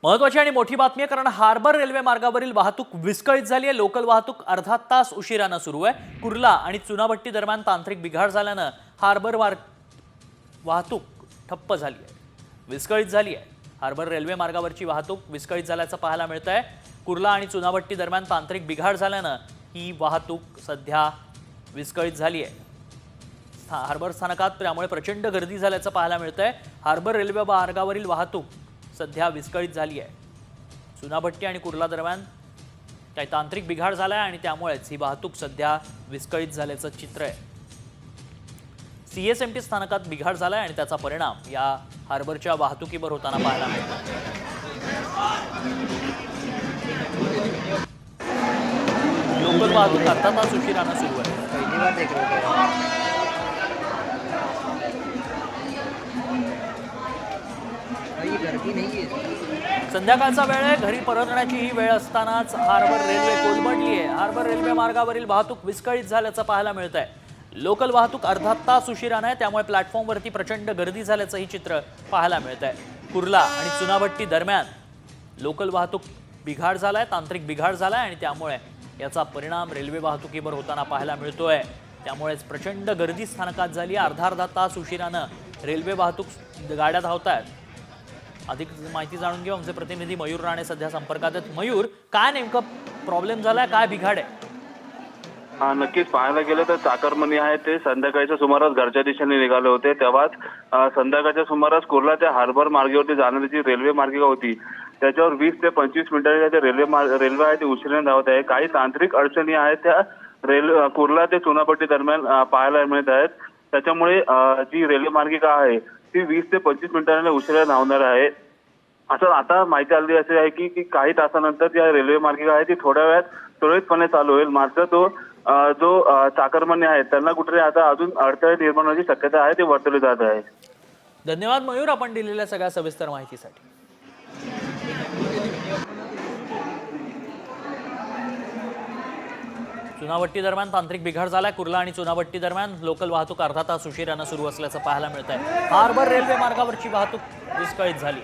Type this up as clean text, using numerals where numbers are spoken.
महत्त्वाची आणि मोठी बातमी आहे, कारण हार्बर रेल्वे मार्गावरील वाहतूक विस्कळीत झाली आहे। लोकल वाहतूक अर्धा तास उशिराने सुरू आहे। कुर्ला आणि चुनाभट्टी दरम्यान तांत्रिक बिघाड झाल्याने हार्बर वाहतूक ठप्प झाली आहे, विस्कळीत झाली आहे। हार्बर रेल्वे मार्गावरची वाहतूक विस्कळीत झाल्याचं पाहायला मिळतंय। कुर्ला आणि चुनाभट्टी दरम्यान तांत्रिक बिघाड झाल्याने ही वाहतूक सध्या विस्कळीत झाली आहे। हार्बर स्थानकात त्यामुळे प्रचंड गर्दी झाल्याचं पाहायला मिळतंय। हार्बर रेल्वे मार्गावरील वाहतूक सध्या विस्कळीत झाली आहे। चुनाभट्टी आणि कुर्ला दरम्यान काही तांत्रिक बिघाड झालाय आणि त्यामुळेच ही वाहतूक सध्या विस्कळीत झाल्याचं चित्र आहे। सीएसएमटी स्थानकात बिघाड झालाय आणि त्याचा परिणाम या हार्बरच्या वाहतुकीवर होताना पाहायला मिळतो। लोकल वाहतूक अर्धा तास उशिराने सुरू आहे। संध्याकाळचा वेळ आहे, घरी परतण्याची ही वेळ असतानाच हार्बर रेल्वे कोलमडली आहे। हार्बर रेल्वे मार्गावरील वाहतूक विस्कळीत झाल्याचं पाहायला मिळतंय। लोकल वाहतूक अर्धा तास उशिराने आहे, त्यामुळे प्लॅटफॉर्मवरती प्रचंड गर्दी झाल्याचं ही चित्र पाहायला मिळतंय। कुर्ला आणि चुनाभट्टी दरम्यान लोकल वाहतूक बिघाड झालाय, तांत्रिक बिघाड झालाय आणि त्यामुळे याचा परिणाम रेल्वे वाहतुकीवर होताना पाहायला मिळतोय। त्यामुळेच प्रचंड गर्दी स्थानकात झाली। अर्धा तास उशिराने रेल्वे वाहतूक गाड्या धावतायत। अधिक माहिती जाणून घेऊ, आमचे प्रतिनिधी मयूर राणे सध्या संपर्कात आहेत। मयूर, काय नेमकं प्रॉब्लेम झालाय, काय बिघाड आहे? नक्कीच पाहायला गेलं तर चाकरमानी आहे ते संध्याकाळच्या सुमारास घरच्या दिशेने निघाले होते। तेव्हाच संध्याकाळच्या सुमारास कुर्ला ते हार्बर मार्गावरती जाणारी जी रेल्वे मार्गिका होती त्याच्यावर 20 ते 25 मिनिटांच्या रेल्वे आहे ती उशिराने धावत आहे। काही तांत्रिक अडचणी आहेत त्या कुर्ला ते चुनाभट्टी दरम्यान पाहायला मिळत आहेत। त्याच्यामुळे जी रेल्वे मार्गिका आहे ती 20 ते 25 मिनिटांनी उशिरा धावणार आहे। असं आता माहिती आली असे आहे की काही तासानंतर जी रेल्वे मार्गिका आहे ती थोड्या वेळात सुरळीतपणे चालू होईल। मात्र तो जो चाकरमानी आहेत त्यांना कुठे आता अजून अडथळे निर्माण होण्याची शक्यता आहे, ते वर्तवली जात आहे। धन्यवाद मयूर, आपण दिलेल्या सगळ्या सविस्तर माहितीसाठी। चुनाभट्टी दरम्यान तांत्रिक बिघाड झालाय। कुर्ला आणि चुनाभट्टी दरम्यान लोकल वाहतूक अर्धा तास उशिराने सुरू असल्याचं पाहायला मिळतंय। हार्बर रेल्वे मार्गावरची वाहतूक विस्कळीत झाली।